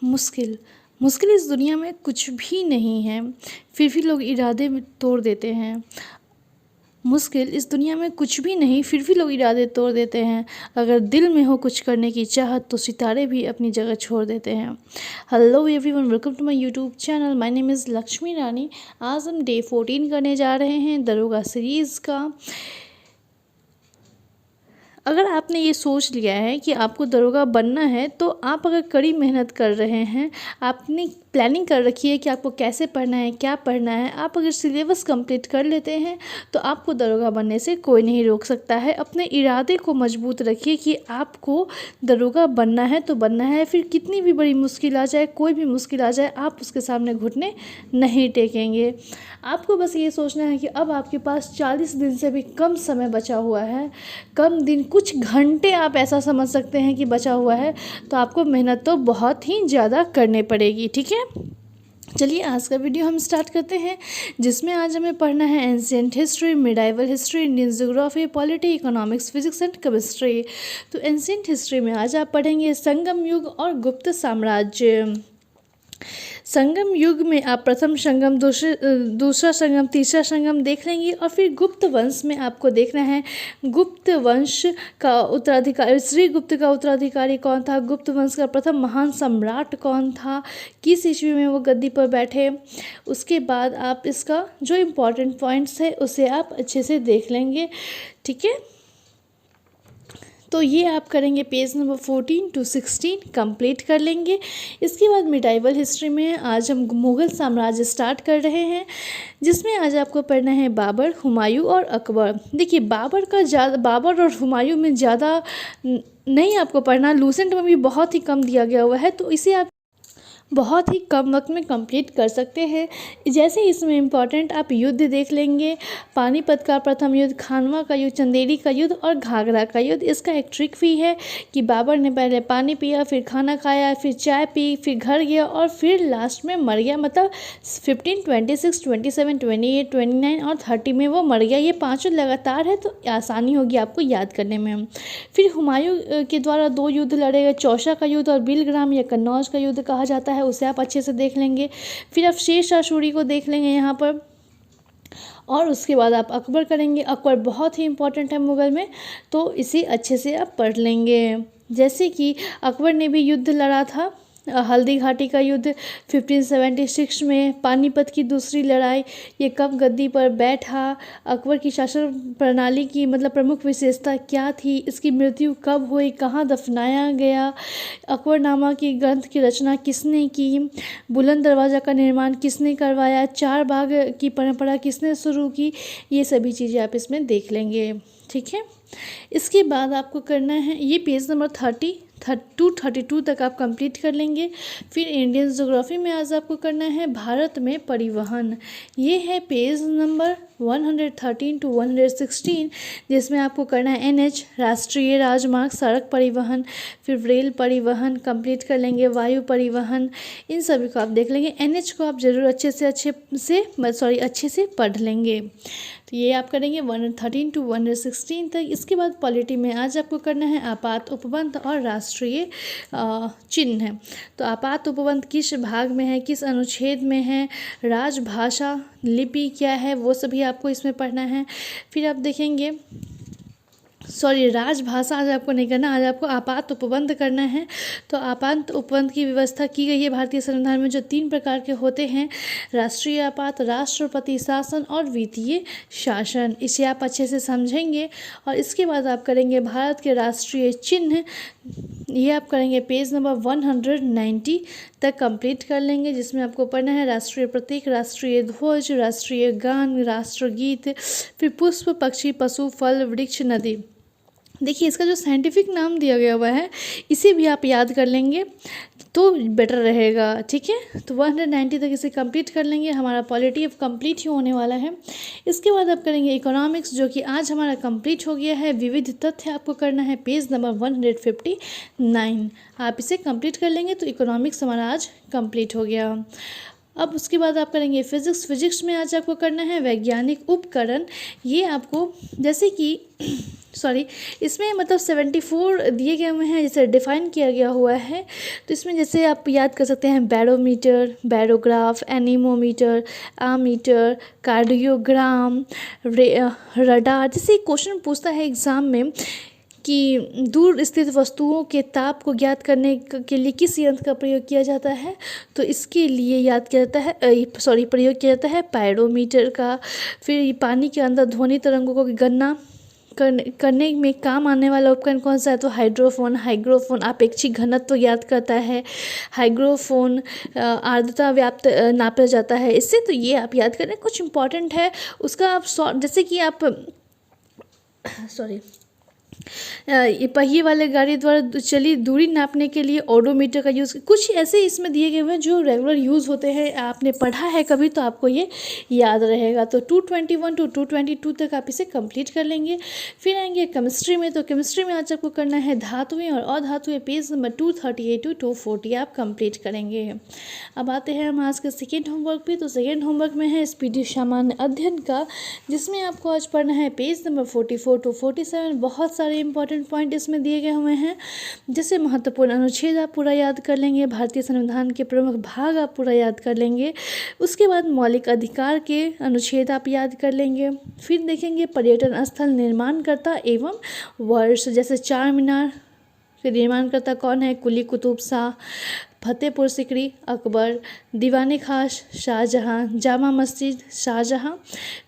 मुश्किल मुश्किल इस दुनिया में कुछ भी नहीं है, फिर भी लोग इरादे में तोड़ देते हैं। मुश्किल इस दुनिया में कुछ भी नहीं, फिर भी लोग इरादे तोड़ देते हैं। अगर दिल में हो कुछ करने की चाहत तो सितारे भी अपनी जगह छोड़ देते हैं। Hello everyone, welcome to my YouTube channel. My name is Lakshmi Rani. आज हम डे 14 करने जा रहे हैं दरोगा सीरीज़ का। अगर आपने ये सोच लिया है कि आपको दरोगा बनना है, तो आप अगर कड़ी मेहनत कर रहे हैं, आपने प्लानिंग कर रखी है कि आपको कैसे पढ़ना है, क्या पढ़ना है, आप अगर सिलेबस कंप्लीट कर लेते हैं तो आपको दरोगा बनने से कोई नहीं रोक सकता है। अपने इरादे को मजबूत रखिए कि आपको दरोगा बनना है तो बनना है। फिर कितनी भी बड़ी मुश्किल आ जाए, कोई भी मुश्किल आ जाए, आप उसके सामने घुटने नहीं टेकेंगे। आपको बस ये सोचना है कि अब आपके पास 40 दिन से भी कम समय बचा हुआ है। कम दिन, कुछ घंटे आप ऐसा समझ सकते हैं कि बचा हुआ है, तो आपको मेहनत तो बहुत ही ज़्यादा करनी पड़ेगी। ठीक है, चलिए आज का वीडियो हम स्टार्ट करते हैं, जिसमें आज हमें पढ़ना है ancient history, medieval history, Indian geography, polity, economics, physics and chemistry. तो एंशिएंट हिस्ट्री में आज आप पढ़ेंगे संगम युग और गुप्त साम्राज्य। संगम युग में आप प्रथम संगम, दूसरा संगम, तीसरा संगम देख लेंगे। और फिर गुप्त वंश में आपको देखना है गुप्त वंश का उत्तराधिकारी, श्रीगुप्त का उत्तराधिकारी कौन था, गुप्त वंश का प्रथम महान सम्राट कौन था, किस ईस्वी में वो गद्दी पर बैठे। उसके बाद आप इसका जो इम्पोर्टेंट पॉइंट्स है उसे आप अच्छे से देख लेंगे। ठीक है, तो ये आप करेंगे पेज नंबर 14 to 16 कंप्लीट कर लेंगे। इसके बाद मिडाइवल हिस्ट्री में आज हम मुग़ल साम्राज्य स्टार्ट कर रहे हैं, जिसमें आज आपको पढ़ना है बाबर, हुमायूं और अकबर। देखिए, बाबर और हुमायूं में ज़्यादा नहीं आपको पढ़ना, लूसेंट में भी बहुत ही कम दिया गया हुआ है, तो इसे आप बहुत ही कम वक्त में कंप्लीट कर सकते हैं। जैसे इसमें इम्पॉर्टेंट आप युद्ध देख लेंगे, पानीपत का प्रथम युद्ध, खानवा का युद्ध, चंदेरी का युद्ध और घाघरा का युद्ध। इसका एक ट्रिक भी है कि बाबर ने पहले पानी पिया, फिर खाना खाया, फिर चाय पी, फिर घर गया और फिर लास्ट में मर गया। मतलब 15, 26, 27, 28, 29 और 30 में वो मर गया। ये पाँचों लगातार है तो आसानी होगी आपको याद करने में। फिर हुमायूं के द्वारा 2 युद्ध लड़े गए, चौसा का युद्ध और बिलग्राम या कन्नौज का युद्ध कहा जाता है, उसे आप अच्छे से देख लेंगे। फिर आप शेर शाह सूरी को देख लेंगे यहाँ पर, और उसके बाद आप अकबर करेंगे। अकबर बहुत ही इंपॉर्टेंट है मुग़ल में, तो इसे अच्छे से आप पढ़ लेंगे। जैसे कि अकबर ने भी युद्ध लड़ा था, हल्दी घाटी का युद्ध 1576 में, पानीपत की दूसरी लड़ाई, ये कब गद्दी पर बैठा, अकबर की शासन प्रणाली की मतलब प्रमुख विशेषता क्या थी, इसकी मृत्यु कब हुई, कहाँ दफनाया गया, अकबरनामा की ग्रंथ की रचना किसने की, बुलंद दरवाज़ा का निर्माण किसने करवाया, 4 बाग की परंपरा किसने शुरू की, ये सभी चीज़ें आप इसमें देख लेंगे। ठीक है, इसके बाद आपको करना है, ये पेज नंबर 32 तक आप कंप्लीट कर लेंगे। फिर इंडियन ज्योग्राफी में आज आपको करना है भारत में परिवहन। ये है पेज नंबर 113 to 116, जिसमें आपको करना है NH, राष्ट्रीय राजमार्ग, सड़क परिवहन, फिर रेल परिवहन कंप्लीट कर लेंगे, वायु परिवहन, इन सभी को आप देख लेंगे। NH को आप ज़रूर अच्छे से पढ़ लेंगे। तो ये आप करेंगे 113 to 116 तक। इसके बाद पॉलिटी में आज आपको करना है आपात उपबंध और राष्ट्रीय चिन्ह है। तो आपात उपबंध किस भाग में है, किस अनुच्छेद में है, राजभाषा लिपि क्या है, वो सभी आपको इसमें पढ़ना है। फिर आप देखेंगे, राजभाषा आज आपको नहीं करना, आज आपको आपात उपबंध करना है। तो आपात उपबंध की व्यवस्था की गई है भारतीय संविधान में, जो 3 प्रकार के होते हैं, राष्ट्रीय आपात, राष्ट्रपति शासन और वित्तीय शासन। इसे आप अच्छे से समझेंगे। और इसके बाद आप करेंगे भारत के राष्ट्रीय चिन्ह, ये आप करेंगे पेज नंबर 190 तक कंप्लीट कर लेंगे, जिसमें आपको पढ़ना है राष्ट्रीय प्रतीक, राष्ट्रीय ध्वज, राष्ट्रीय गान, राष्ट्रगीत, फिर पुष्प, पक्षी, पशु, फल, वृक्ष, नदी। देखिए, इसका जो साइंटिफिक नाम दिया गया हुआ है इसे भी आप याद कर लेंगे तो बेटर रहेगा। ठीक है, तो 190 तक इसे कंप्लीट कर लेंगे। हमारा पॉलिटी अब कंप्लीट ही होने वाला है। इसके बाद आप करेंगे इकोनॉमिक्स, जो कि आज हमारा कंप्लीट हो गया है। विविध तथ्य आपको करना है पेज नंबर 159, आप इसे कंप्लीट कर लेंगे तो इकोनॉमिक्स हमारा आज कंप्लीट हो गया। अब उसके बाद आप करेंगे फिजिक्स में आज आपको करना है वैज्ञानिक उपकरण। ये आपको जैसे कि इसमें मतलब 74 दिए गए हुए हैं, जैसे डिफाइन किया गया हुआ है। तो इसमें जैसे आप याद कर सकते हैं barometer, barograph, anemometer, ammeter, cardiogram, radar. जैसे क्वेश्चन पूछता है एग्ज़ाम में कि दूर स्थित वस्तुओं के ताप को ज्ञात करने के लिए किस यंत्र का प्रयोग किया जाता है, तो इसके लिए याद किया जाता है प्रयोग किया जाता है पायरोमीटर का। फिर पानी के अंदर ध्वनि तरंगों को गणना करने में काम आने वाला उपकरण कौन सा है, तो हाइग्रोफोन अपेक्षिक घनत्व ज्ञात करता है। हाइग्रोफोन आर्द्रता व्याप्त नापा जाता है इससे। तो ये आप याद करें, कुछ इंपॉर्टेंट है उसका। आप जैसे कि आप ये पहिए वाले गाड़ी द्वारा चली दूरी नापने के लिए ओडोमीटर का यूज़, कुछ ऐसे इसमें दिए गए हैं जो रेगुलर यूज़ होते हैं। आपने पढ़ा है कभी तो आपको ये याद रहेगा। तो 221 to 222 तक आप इसे कंप्लीट कर लेंगे। फिर आएंगे केमिस्ट्री में। तो केमिस्ट्री में आज आपको करना है धातुएं और अधातुएं, पेज नंबर 238 to 240 आप कंप्लीट करेंगे। अब आते हैं हम आज के सेकेंड होमवर्क पे। तो सेकेंड होमवर्क में है स्पीडी सामान्य अध्ययन का, जिसमें आपको आज पढ़ना है पेज नंबर 44 to 47। बहुत सारे इंपॉर्टेंट पॉइंट इसमें दिए गए हुए हैं। जैसे महत्वपूर्ण अनुच्छेद आप पूरा याद कर लेंगे, भारतीय संविधान के प्रमुख भाग आप पूरा याद कर लेंगे। उसके बाद मौलिक अधिकार के अनुच्छेद आप याद कर लेंगे। फिर देखेंगे पर्यटन स्थल निर्माणकर्ता एवं वर्ष, जैसे चार मीनार के निर्माणकर्ता कौन है, कुली कुतुब शाह, फतेहपुर सिकरी अकबर, दीवाने खास शाहजहां, जामा मस्जिद शाहजहां।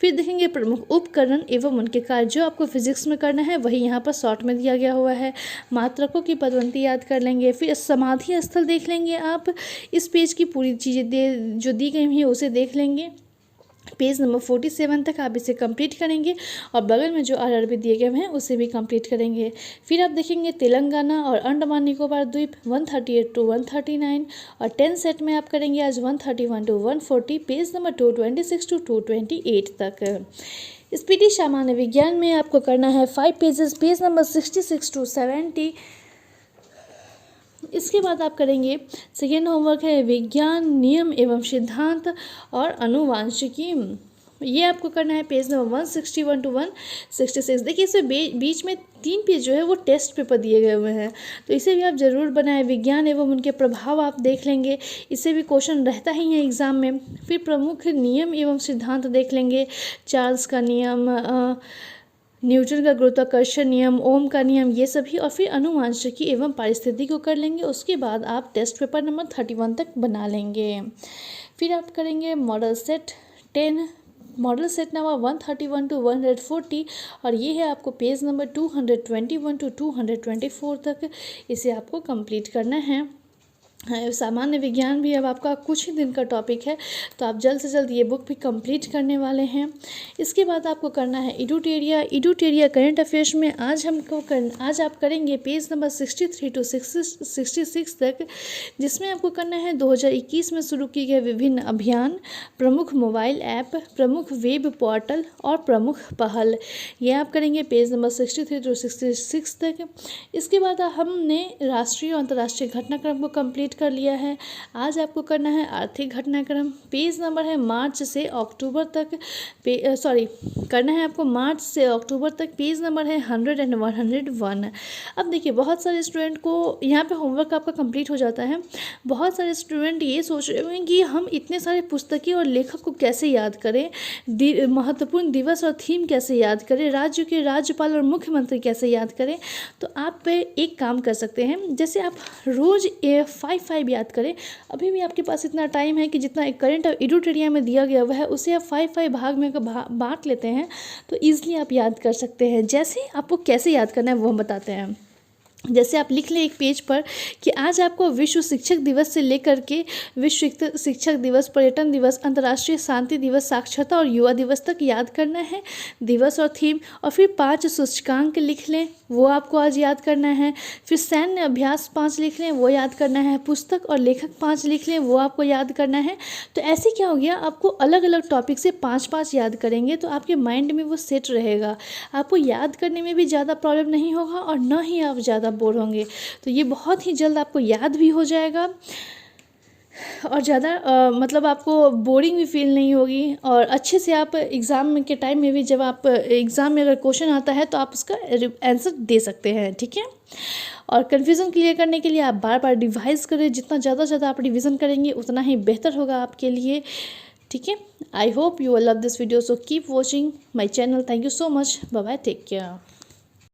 फिर देखेंगे प्रमुख उपकरण एवं उनके कार्य, जो आपको फिजिक्स में करना है वही यहाँ पर शॉर्ट में दिया गया हुआ है। मात्रकों की पदवंती याद कर लेंगे। फिर समाधि स्थल देख लेंगे आप। इस पेज की पूरी चीज़ें जो दी गई हैं उसे देख लेंगे। पेज नंबर 47 तक आप इसे कंप्लीट करेंगे और बगल में जो आरआरबी दिए गए हैं उसे भी कंप्लीट करेंगे। फिर आप देखेंगे तेलंगाना और अंडमान निकोबार द्वीप 138 to 139 और 10 सेट में आप करेंगे आज 131 to 140, पेज नंबर 226 to 228 तक। स्पीडी सामान्य विज्ञान में आपको करना है 5 पेजेस, पेज नंबर 66 to 70। इसके बाद आप करेंगे सेकेंड होमवर्क है विज्ञान नियम एवं सिद्धांत और अनुवांशिकी। ये आपको करना है पेज नंबर 161 to 166। देखिए इसमें बीच में 3 पेज जो है वो टेस्ट पेपर दिए गए हुए हैं, तो इसे भी आप ज़रूर बनाएं। विज्ञान एवं उनके प्रभाव आप देख लेंगे, इससे भी क्वेश्चन रहता ही है एग्ज़ाम में। फिर प्रमुख नियम एवं सिद्धांत देख लेंगे, चार्ल्स का नियम, न्यूटन का गुरुत्वाकर्षण नियम, ओम का नियम, ये सभी। और फिर अनुवांशिकी एवं पारिस्थितिकी को कर लेंगे। उसके बाद आप टेस्ट पेपर नंबर 31 तक बना लेंगे। फिर आप करेंगे model set 10, model set number 131 to 140 और ये है आपको पेज नंबर 221 to 224 तक इसे आपको कंप्लीट करना है। सामान्य विज्ञान भी अब आपका कुछ ही दिन का टॉपिक है, तो आप जल्द से जल्द ये बुक भी कंप्लीट करने वाले हैं। इसके बाद आपको करना है इडुटेरिया करंट अफेयर्स में आज आप करेंगे पेज नंबर 63 to 66 तक, जिसमें आपको करना है 2021 में शुरू किए गए विभिन्न अभियान, प्रमुख मोबाइल ऐप, प्रमुख वेब पोर्टल और प्रमुख पहल। ये आप करेंगे पेज नंबर 63 to 66 तक। इसके बाद हमने राष्ट्रीय और अंतर्राष्ट्रीय घटनाक्रम को कंप्लीट कर लिया है। आज आपको करना है आर्थिक घटनाक्रम, पेज नंबर है मार्च से अक्टूबर तक, करना है आपको मार्च से अक्टूबर तक, पेज नंबर है 100 and 101। अब देखिए बहुत सारे स्टूडेंट को यहाँ पे होमवर्क आपका कंप्लीट हो जाता है। बहुत सारे स्टूडेंट ये सोच रहे होंगे कि हम इतने सारे पुस्तकें और लेखक को कैसे याद करें, महत्वपूर्ण दिवस और थीम कैसे याद करें, राज्य के राज्यपाल और मुख्यमंत्री कैसे याद करें। तो आप एक काम कर सकते हैं, जैसे आप रोज़ 5 याद करें। अभी भी आपके पास इतना टाइम है कि जितना करंट इडुटेरिया में दिया गया हुआ है उसे आप 5 भाग में बांट लेते हैं तो ईजिली आप याद कर सकते हैं। जैसे आपको कैसे याद करना है वो हम बताते हैं। जैसे आप लिख लें एक पेज पर कि आज आपको विश्व शिक्षक दिवस से लेकर के विश्व शिक्षक दिवस, पर्यटन दिवस, अंतर्राष्ट्रीय शांति दिवस, साक्षरता और युवा दिवस तक याद करना है, दिवस और थीम। और फिर 5 सूचकांक लिख लें, वो आपको आज याद करना है। फिर सैन्य अभ्यास 5 लिख लें, वो याद करना है। पुस्तक और लेखक 5 लिख लें, वो आपको याद करना है। तो ऐसे क्या हो गया, आपको अलग अलग टॉपिक से 5 याद करेंगे तो आपके माइंड में वो सेट रहेगा। आपको याद करने में भी ज़्यादा प्रॉब्लम नहीं होगा और ना ही आप ज़्यादा बोर होंगे। तो ये बहुत ही जल्द आपको याद भी हो जाएगा। और ज़्यादा मतलब आपको बोरिंग भी फील नहीं होगी, और अच्छे से आप एग्ज़ाम के टाइम में भी, जब आप एग्ज़ाम में अगर क्वेश्चन आता है तो आप उसका आंसर दे सकते हैं, ठीक है। और कन्फ्यूज़न क्लियर करने के लिए आप बार बार रिवाइज करें, जितना ज़्यादा ज़्यादा आप रिवीजन करेंगे उतना ही बेहतर होगा आपके लिए, ठीक है। I hope you will love this video, so keep watching my channel. Thank you so much, bye bye, take care.